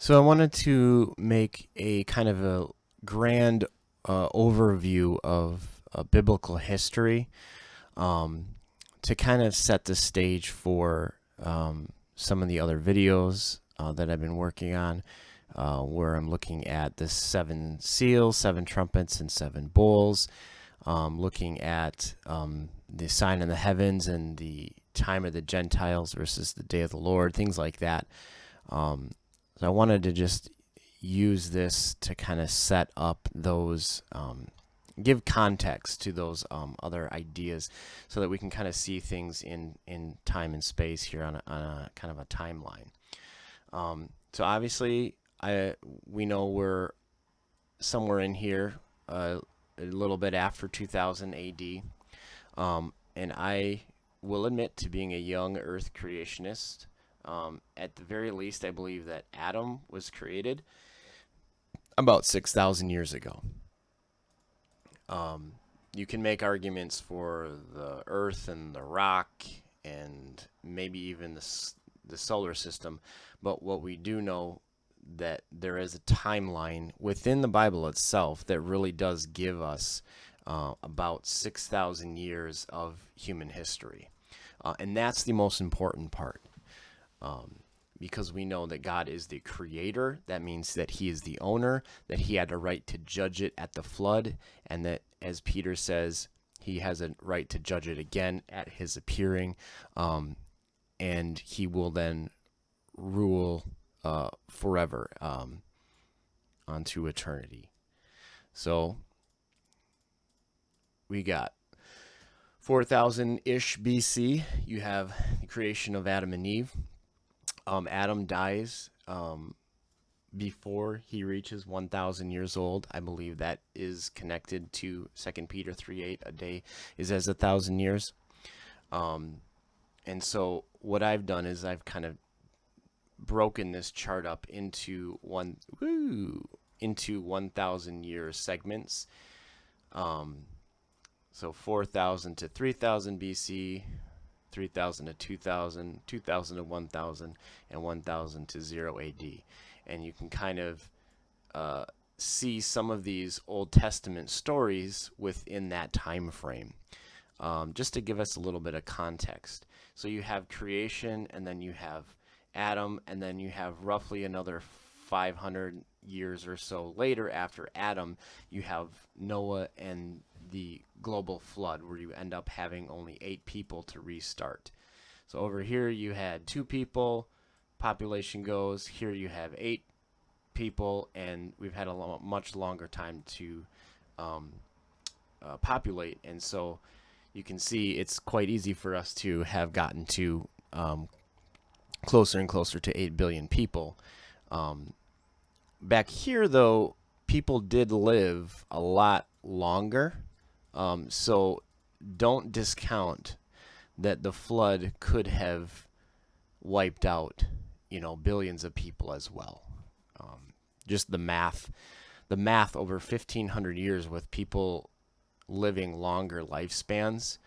So I wanted to make a kind of a grand overview of biblical history um, to kind of set the stage for some of the other videos that I've been working on, where I'm looking at the seven seals, seven trumpets, and seven bowls, looking at the sign in the heavens and the time of the Gentiles versus the day of the Lord, things like that. So I wanted to just use this to kind of set up those, give context to those other ideas so that we can kind of see things in time and space here on a kind of a timeline. So obviously, we know we're somewhere in here, a little bit after 2000 AD. And I will admit to being a young Earth creationist. At the very least, I believe that Adam was created about 6,000 years ago. You can make arguments for the Earth and the rock and maybe even the solar system, but what we do know that there is a timeline within the Bible itself that really does give us about 6,000 years of human history. And that's the most important part. Because we know that God is the creator. That means that he is the owner, that he had a right to judge it at the flood, and that, as Peter says, he has a right to judge it again at his appearing, and he will then rule forever onto eternity. So we got 4,000-ish BC, you have the creation of Adam and Eve. Adam dies before he reaches 1,000 years old. I believe that is connected to 2 Peter 3:8. A day is as 1,000 years. And so what I've done is I've kind of broken this chart up into 1,000 year segments. So 4,000 to 3,000 BC, 3,000 to 2,000, 2,000 to 1,000, and 1,000 to 0 AD. And you can kind of see some of these Old Testament stories within that time frame, just to give us a little bit of context. So you have creation, and then you have Adam, and then you have roughly another 500 years or so later after Adam, you have Noah and the global flood, where you end up having only 8 people to restart. So over here you had 2 people, population goes. Here you have 8 people, and we've had a much longer time to populate. And so you can see it's quite easy for us to have gotten to closer and closer to 8 billion people. Back here, though, people did live a lot longer. So don't discount that the flood could have wiped out, billions of people as well. Just the math over 1,500 years with people living longer lifespans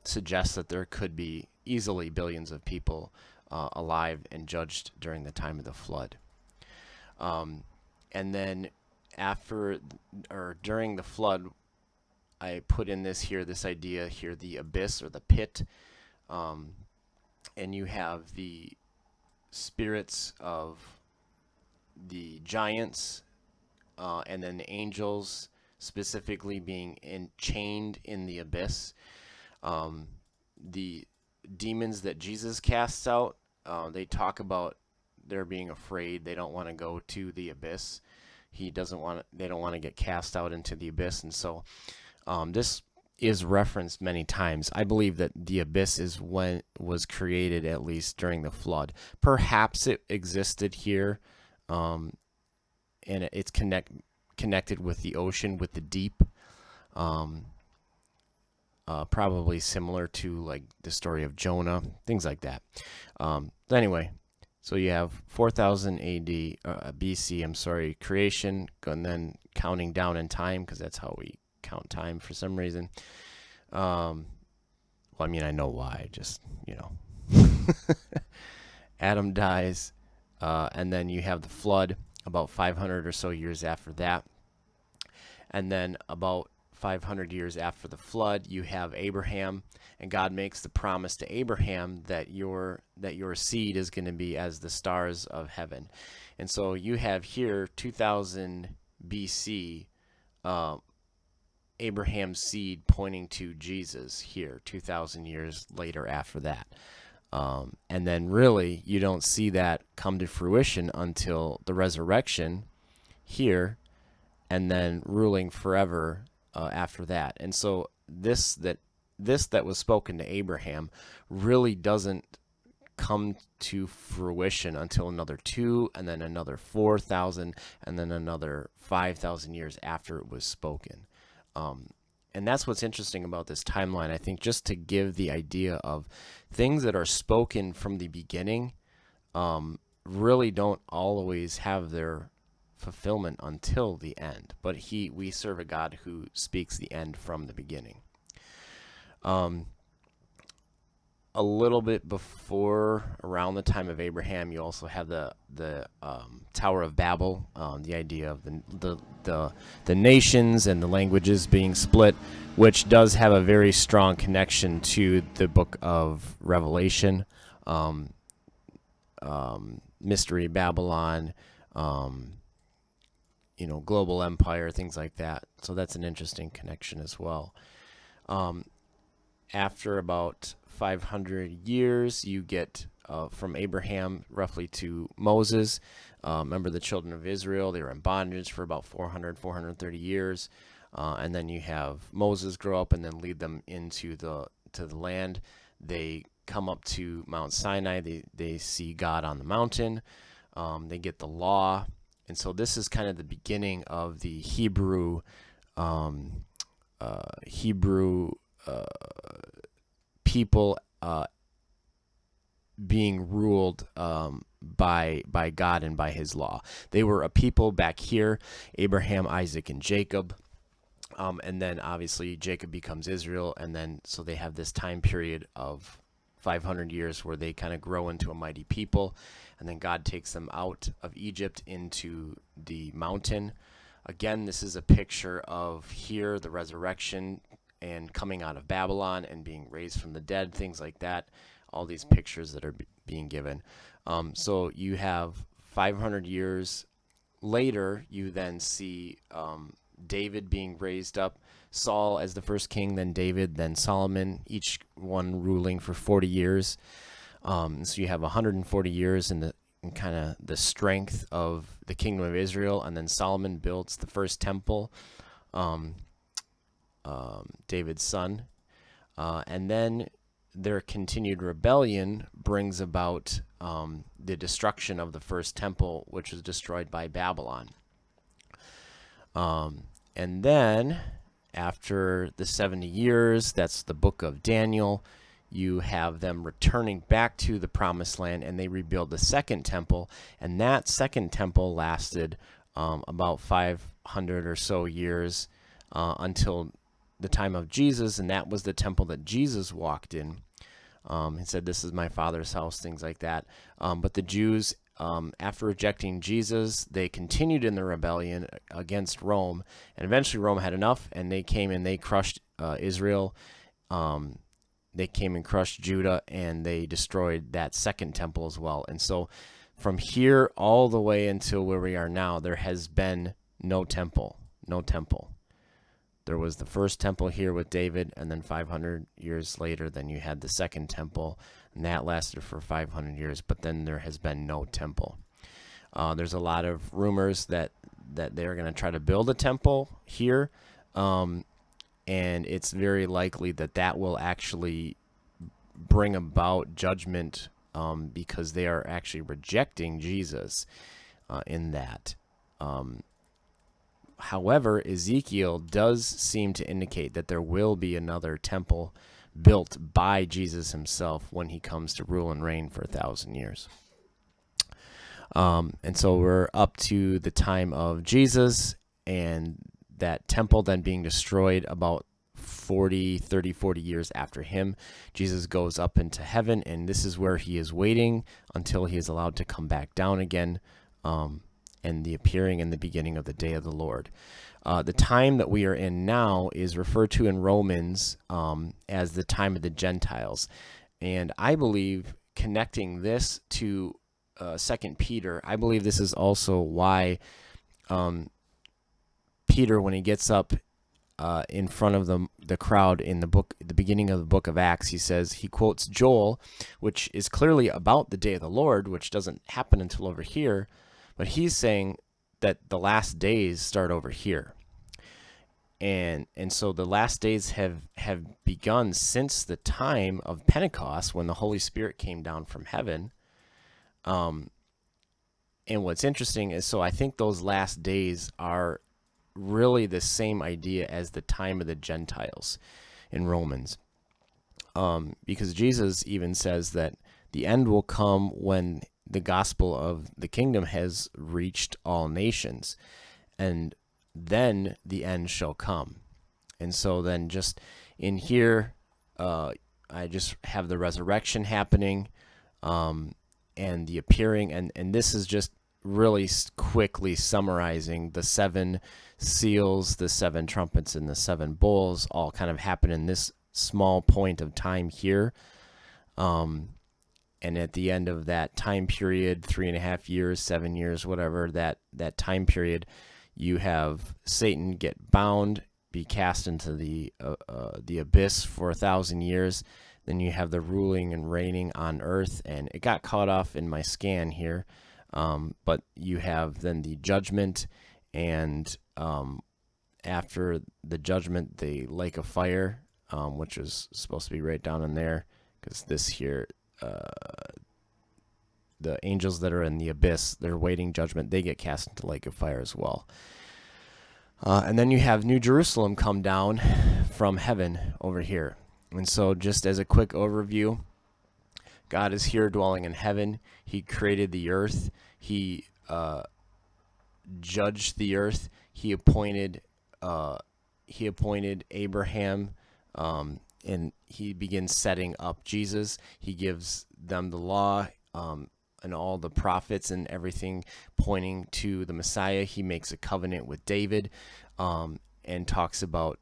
suggests that there could be easily billions of people alive and judged during the time of the flood. And then after or during the flood, I put in this idea here, the abyss or the pit. And you have the spirits of the giants, and then the angels specifically being chained in the abyss. The demons that Jesus casts out, they talk about they're being afraid. They don't want to go to the abyss. They don't want to get cast out into the abyss. And so this is referenced many times. I believe that the abyss is when it was created, at least during the flood. Perhaps it existed here, and it's connected with the ocean, with the deep. Probably similar to like the story of Jonah, things like that. Anyway, so you have 4,000 AD, BC, I'm sorry, creation, and then counting down in time, because that's how we count time for some reason. Well, I mean, I know why, just, Adam dies, and then you have the flood about 500 or so years after that. And then about 500 years after the flood, you have Abraham, and God makes the promise to Abraham that your seed is going to be as the stars of heaven. And so you have here 2000 BC, Abraham's seed pointing to Jesus here 2,000 years later after that. And then really you don't see that come to fruition until the resurrection here, and then ruling forever after that. And so this that was spoken to Abraham really doesn't come to fruition until another 2, and then another 4,000, and then another 5,000 years after it was spoken. And that's what's interesting about this timeline, I think, just to give the idea of things that are spoken from the beginning really don't always have their fulfillment until the end. But we serve a God who speaks the end from the beginning. A little bit before, around the time of Abraham, you also have the Tower of Babel, the idea of the nations and the languages being split, which does have a very strong connection to the book of Revelation, Mystery Babylon, global empire, things like that. So that's an interesting connection as well. After about 500 years, you get from Abraham roughly to Moses. Remember, the children of Israel, they were in bondage for about 430 years. And then you have Moses grow up and then lead them into the land. They come up to Mount Sinai. They see God on the mountain. They get the law. And so this is kind of the beginning of the Hebrew people being ruled by God and by his law. They were a people back here, Abraham, Isaac, and Jacob. And then obviously Jacob becomes Israel, and then so they have this time period of 500 years where they kind of grow into a mighty people, and then God takes them out of Egypt into the mountain. Again, this is a picture of here the resurrection and coming out of Babylon and being raised from the dead, things like that. All these pictures that are being given. So you have 500 years later, you then see David being raised up, Saul as the first king, then David, then Solomon, each one ruling for 40 years. So you have 140 years in kind of the strength of the kingdom of Israel, and then Solomon builds the first temple, David's son, and then their continued rebellion brings about the destruction of the first temple, which was destroyed by Babylon. And then after the 70 years, that's the book of Daniel, you have them returning back to the promised land, and they rebuild the second temple, and that second temple lasted about 500 or so years until the time of Jesus, and that was the temple that Jesus walked in. He said, "This is my Father's house," things like that. But the Jews, after rejecting Jesus, they continued in the rebellion against Rome, and eventually Rome had enough, and they came and they crushed Israel. They came and crushed Judah, and they destroyed that second temple as well. And so from here all the way until where we are now, there has been no temple. There was the first temple here with David, and then 500 years later, then you had the second temple, and that lasted for 500 years, but then there has been no temple. There's a lot of rumors that they're going to try to build a temple here, and it's very likely that will actually bring about judgment because they are actually rejecting Jesus in that. However, Ezekiel does seem to indicate that there will be another temple built by Jesus himself when he comes to rule and reign for 1,000 years. And so we're up to the time of Jesus, and that temple then being destroyed about 40 years after him. Jesus goes up into heaven, and this is where he is waiting until he is allowed to come back down again, and the appearing and the beginning of the day of the Lord. The time that we are in now is referred to in Romans as the time of the Gentiles. And I believe, connecting this to 2 Peter, I believe this is also why Peter, when he gets up in front of the crowd in the beginning of the book of Acts, he quotes Joel, which is clearly about the day of the Lord, which doesn't happen until over here, but he's saying that the last days start over here. And so the last days have begun since the time of Pentecost, when the Holy Spirit came down from heaven. And what's interesting is, so I think those last days are really the same idea as the time of the Gentiles in Romans. Because Jesus even says that the end will come when the gospel of the kingdom has reached all nations, and then the end shall come. And so then just in here, I just have the resurrection happening, and the appearing, and this is just really quickly summarizing the 7 seals, the 7 trumpets, and the 7 bowls all kind of happen in this small point of time here. And at the end of that time period, 3.5 years, 7 years, whatever, that time period, you have Satan get bound, be cast into the abyss for 1,000 years. Then you have the ruling and reigning on earth, and it got caught off in my scan here. But you have then the judgment, and after the judgment, the lake of fire, which was supposed to be right down in there, because this here, the angels that are in the abyss, they're waiting judgment, they get cast into the lake of fire as well. And then you have New Jerusalem come down from heaven over here. And so just as a quick overview, God is here dwelling in heaven. He created the earth. He judged the earth. He appointed Abraham, and he begins setting up Jesus. He gives them the law, and all the prophets and everything pointing to the Messiah. He makes a covenant with David, and talks about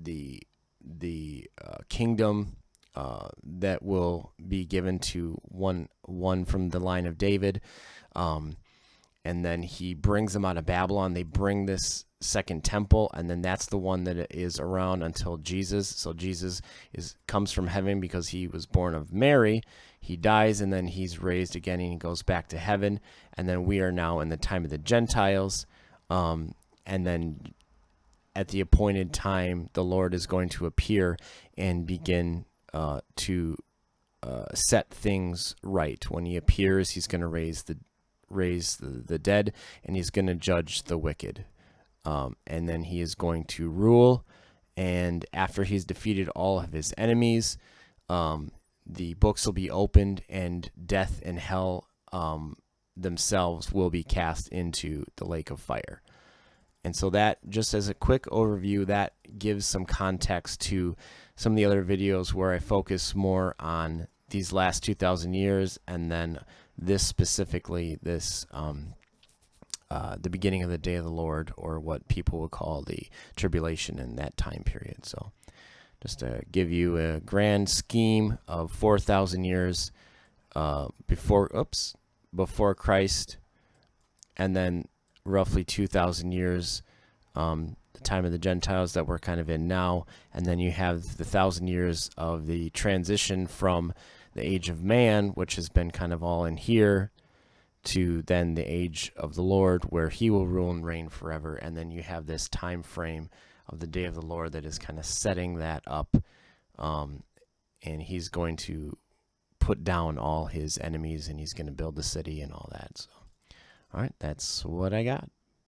the kingdom that will be given to one from the line of David. And then he brings them out of Babylon. They bring this second temple, and then that's the one that is around until Jesus. So Jesus comes from heaven because he was born of Mary. He dies, and then he's raised again, and he goes back to heaven. And then we are now in the time of the Gentiles. And then at the appointed time, the Lord is going to appear and begin to set things right. When he appears, he's going to raise the dead, and he's going to judge the wicked. And then he is going to rule, and after he's defeated all of his enemies, the books will be opened, and death and hell themselves will be cast into the lake of fire. And so that, just as a quick overview, that gives some context to some of the other videos where I focus more on these last 2,000 years, and then this specifically, the beginning of the day of the Lord, or what people would call the tribulation in that time period. So just to give you a grand scheme of 4,000 years before Christ, and then roughly 2,000 years, the time of the Gentiles that we're kind of in now, and then you have the 1,000 years of the transition from the age of man, which has been kind of all in here, to then the age of the Lord, where he will rule and reign forever. And then you have this time frame of the day of the Lord that is kind of setting that up, and he's going to put down all his enemies, and he's going to build the city and all that. So, all right, that's what I got.